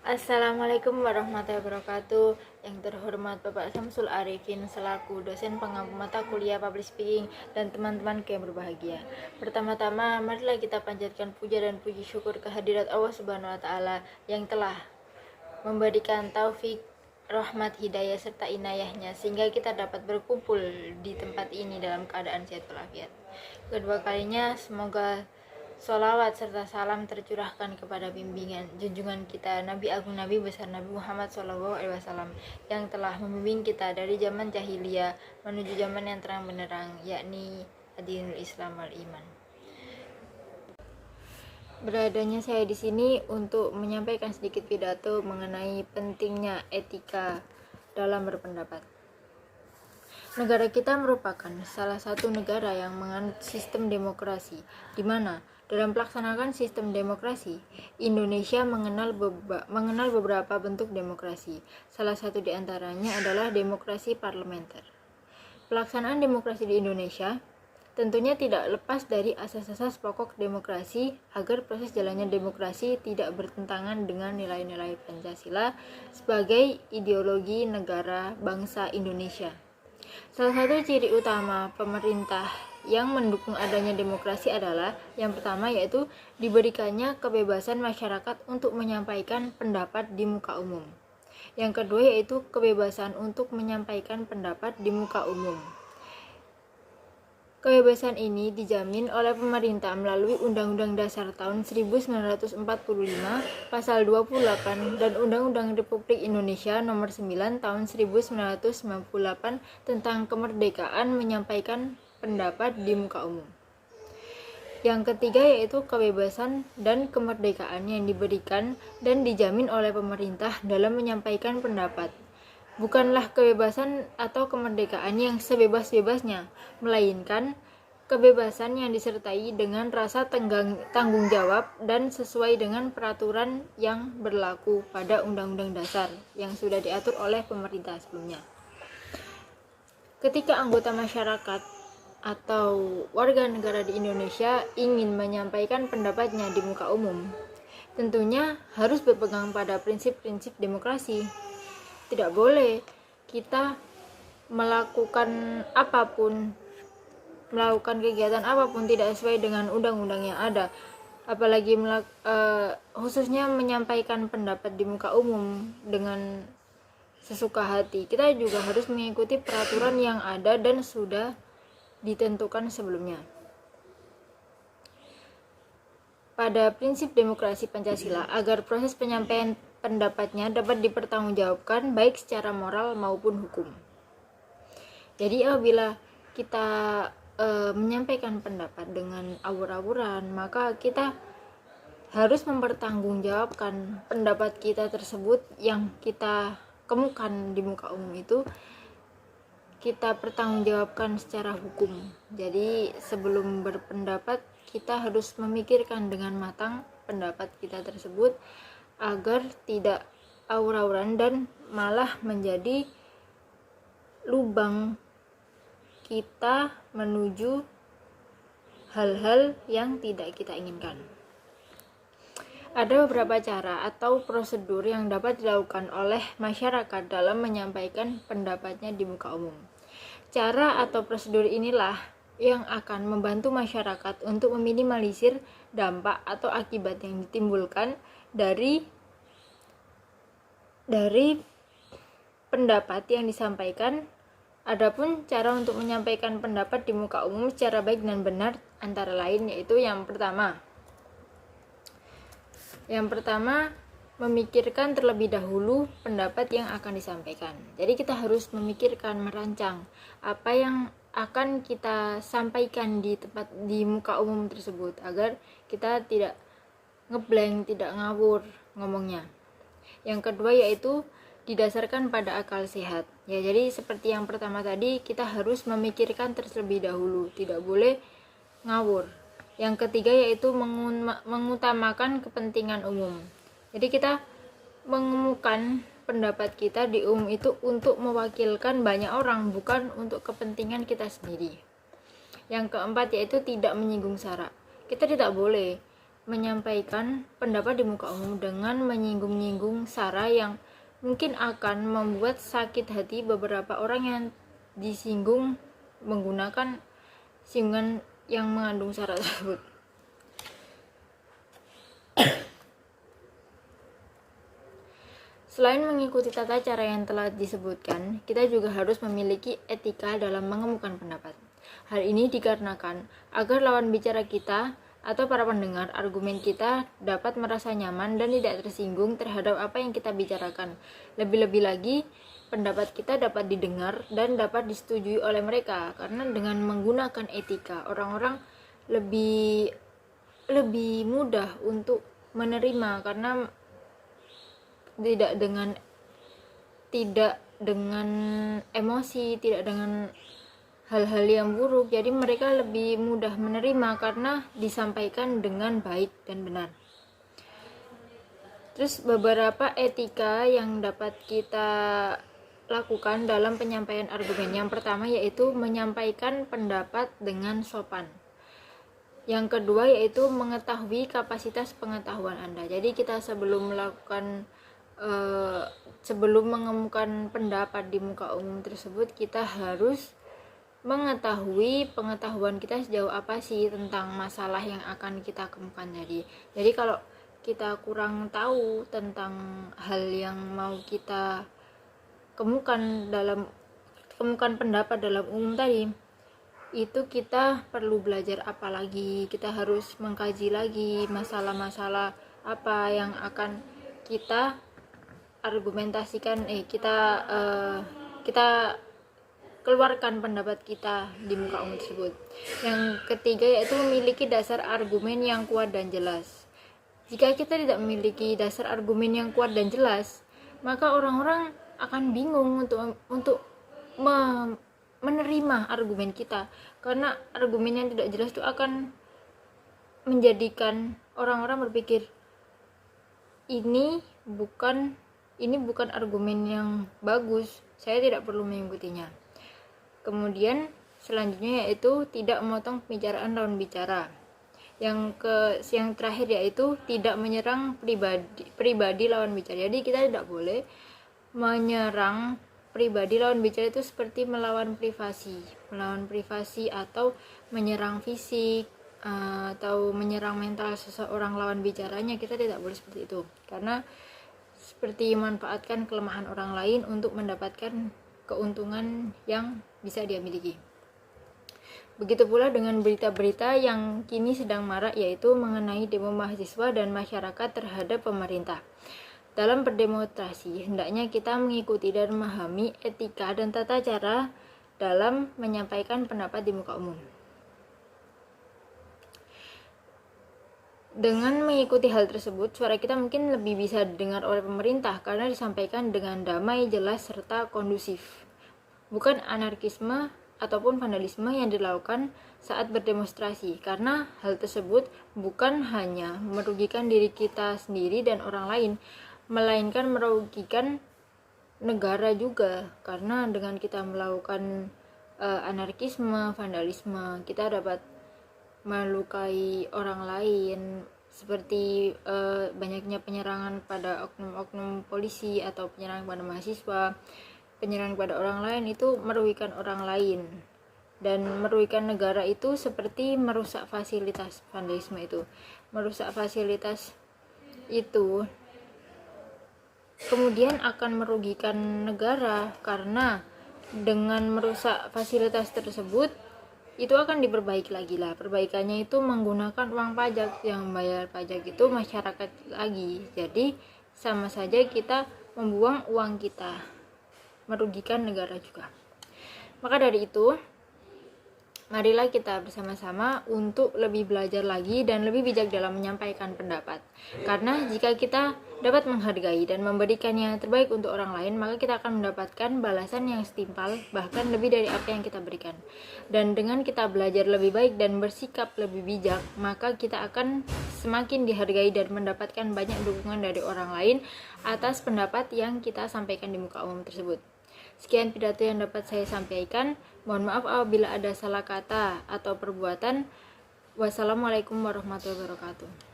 Assalamualaikum warahmatullahi wabarakatuh. Yang terhormat Bapak Samsul Arifin selaku dosen pengampu mata kuliah Public Speaking dan teman-teman yang berbahagia. Pertama-tama, marilah kita panjatkan puja dan puji syukur kehadirat Allah Subhanahu wa taala yang telah memberikan taufik, rahmat, hidayah serta inayahnya sehingga kita dapat berkumpul di tempat ini dalam keadaan sehat walafiat. Kedua kalinya, semoga sholawat serta salam tercurahkan kepada bimbingan junjungan kita Nabi Agung Nabi besar Nabi Muhammad SAW yang telah membimbing kita dari zaman jahiliyah menuju zaman yang terang benderang, yakni Adinul Islam wal Iman. Beradanya saya di sini untuk menyampaikan sedikit pidato mengenai pentingnya etika dalam berpendapat. Negara kita merupakan salah satu negara yang menganut sistem demokrasi, di mana dalam pelaksanaan sistem demokrasi, Indonesia mengenal beberapa bentuk demokrasi. Salah satu di antaranya adalah demokrasi parlementer. Pelaksanaan demokrasi di Indonesia tentunya tidak lepas dari asas-asas pokok demokrasi agar proses jalannya demokrasi tidak bertentangan dengan nilai-nilai Pancasila sebagai ideologi negara bangsa Indonesia. Salah satu ciri utama pemerintah yang mendukung adanya demokrasi adalah yang pertama, yaitu diberikannya kebebasan masyarakat untuk menyampaikan pendapat di muka umum. Yang kedua, yaitu kebebasan untuk menyampaikan pendapat di muka umum. Kebebasan ini dijamin oleh pemerintah melalui Undang-Undang Dasar tahun 1945 Pasal 28 dan Undang-Undang Republik Indonesia Nomor 9 tahun 1998 tentang kemerdekaan menyampaikan pendapat di muka umum. Yang ketiga, yaitu kebebasan dan kemerdekaan yang diberikan dan dijamin oleh pemerintah dalam menyampaikan pendapat. Bukanlah kebebasan atau kemerdekaan yang sebebas-bebasnya, melainkan kebebasan yang disertai dengan rasa tanggung jawab dan sesuai dengan peraturan yang berlaku pada Undang-Undang Dasar yang sudah diatur oleh pemerintah sebelumnya. Ketika anggota masyarakat atau warga negara di Indonesia ingin menyampaikan pendapatnya di muka umum, tentunya harus berpegang pada prinsip-prinsip demokrasi. Tidak boleh kita melakukan kegiatan apapun tidak sesuai dengan undang-undang yang ada, apalagi khususnya menyampaikan pendapat di muka umum dengan sesuka hati. Kita juga harus mengikuti peraturan yang ada dan sudah ditentukan sebelumnya. Pada prinsip demokrasi Pancasila, agar proses penyampaian pendapatnya dapat dipertanggungjawabkan baik secara moral maupun hukum. Jadi apabila kita menyampaikan pendapat dengan awur-awuran, maka kita harus mempertanggungjawabkan pendapat kita tersebut yang kita kemukan di muka umum itu, kita pertanggungjawabkan secara hukum. Jadi sebelum berpendapat kita harus memikirkan dengan matang pendapat kita tersebut agar tidak awur-awuran dan malah menjadi lubang kita menuju hal-hal yang tidak kita inginkan. Ada beberapa cara atau prosedur yang dapat dilakukan oleh masyarakat dalam menyampaikan pendapatnya di muka umum. Cara atau prosedur inilah yang akan membantu masyarakat untuk meminimalisir dampak atau akibat yang ditimbulkan dari pendapat yang disampaikan. Adapun cara untuk menyampaikan pendapat di muka umum secara baik dan benar antara lain yaitu yang pertama, memikirkan terlebih dahulu pendapat yang akan disampaikan. Jadi kita harus memikirkan, merancang apa yang akan kita sampaikan di muka umum tersebut agar kita tidak ngeblank, tidak ngawur ngomongnya. Yang kedua yaitu didasarkan pada akal sehat. Ya, jadi seperti yang pertama tadi, kita harus memikirkan terlebih dahulu, tidak boleh ngawur. Yang ketiga yaitu mengutamakan kepentingan umum. Jadi kita mengemukakan pendapat kita di umum itu untuk mewakilkan banyak orang, bukan untuk kepentingan kita sendiri. Yang keempat yaitu tidak menyinggung sara. Kita tidak boleh menyampaikan pendapat di muka umum dengan menyinggung-nyinggung sara yang mungkin akan membuat sakit hati beberapa orang yang disinggung menggunakan singgungan yang mengandung sara tersebut. Selain mengikuti tata cara yang telah disebutkan, kita juga harus memiliki etika dalam mengemukakan pendapat. Hal ini dikarenakan agar lawan bicara kita atau para pendengar argumen kita dapat merasa nyaman dan tidak tersinggung terhadap apa yang kita bicarakan. Lebih-lebih lagi, pendapat kita dapat didengar dan dapat disetujui oleh mereka, karena dengan menggunakan etika, orang-orang lebih mudah untuk menerima, karena tidak dengan emosi, tidak dengan hal-hal yang buruk. Jadi mereka lebih mudah menerima karena disampaikan dengan baik dan benar. Terus beberapa etika yang dapat kita lakukan dalam penyampaian argumen. Yang pertama yaitu menyampaikan pendapat dengan sopan. Yang kedua yaitu mengetahui kapasitas pengetahuan Anda. Jadi kita sebelum mengemukakan pendapat di muka umum tersebut, kita harus mengetahui pengetahuan kita sejauh apa sih tentang masalah yang akan kita kemukan tadi. Jadi kalau kita kurang tahu tentang hal yang mau kita kemukan pendapat dalam umum tadi, itu kita perlu belajar apa lagi, kita harus mengkaji lagi masalah-masalah apa yang akan kita argumentasikan, kita keluarkan pendapat kita di muka umum tersebut. Yang ketiga yaitu memiliki dasar argumen yang kuat dan jelas. Jika kita tidak memiliki dasar argumen yang kuat dan jelas, maka orang-orang akan bingung untuk menerima argumen kita, karena argumen yang tidak jelas itu akan menjadikan orang-orang berpikir ini bukan argumen yang bagus, saya tidak perlu mengikutinya. Kemudian selanjutnya yaitu tidak memotong pembicaraan lawan bicara. Yang terakhir yaitu tidak menyerang pribadi lawan bicara. Jadi kita tidak boleh menyerang pribadi lawan bicara, itu seperti melawan privasi atau menyerang fisik atau menyerang mental seseorang lawan bicaranya. Kita tidak boleh seperti itu, karena seperti memanfaatkan kelemahan orang lain untuk mendapatkan keuntungan yang bisa dia miliki. Begitu pula dengan berita-berita yang kini sedang marak, yaitu mengenai demo mahasiswa dan masyarakat terhadap pemerintah. Dalam berdemonstrasi, hendaknya kita mengikuti dan memahami etika dan tata cara dalam menyampaikan pendapat di muka umum. Dengan mengikuti hal tersebut, suara kita mungkin lebih bisa didengar oleh pemerintah karena disampaikan dengan damai, jelas, serta kondusif. Bukan anarkisme ataupun vandalisme yang dilakukan saat berdemonstrasi, karena hal tersebut bukan hanya merugikan diri kita sendiri dan orang lain, melainkan merugikan negara juga, karena dengan kita melakukan anarkisme, vandalisme, kita dapat melukai orang lain, seperti banyaknya penyerangan pada oknum-oknum polisi atau penyerangan pada mahasiswa, penyerangan pada orang lain. Itu merugikan orang lain dan merugikan negara. Itu seperti merusak fasilitas. Vandalisme itu merusak fasilitas, itu kemudian akan merugikan negara, karena dengan merusak fasilitas tersebut itu akan diperbaiki lagi lah. Perbaikannya itu menggunakan uang pajak, yang membayar pajak itu masyarakat lagi. Jadi sama saja kita membuang uang kita, merugikan negara juga. Maka dari itu, marilah kita bersama-sama untuk lebih belajar lagi dan lebih bijak dalam menyampaikan pendapat. Karena jika kita dapat menghargai dan memberikan yang terbaik untuk orang lain, maka kita akan mendapatkan balasan yang setimpal, bahkan lebih dari apa yang kita berikan. Dan dengan kita belajar lebih baik dan bersikap lebih bijak, maka kita akan semakin dihargai dan mendapatkan banyak dukungan dari orang lain atas pendapat yang kita sampaikan di muka umum tersebut. Sekian pidato yang dapat saya sampaikan. Mohon maaf apabila ada salah kata atau perbuatan. Wassalamualaikum warahmatullahi wabarakatuh.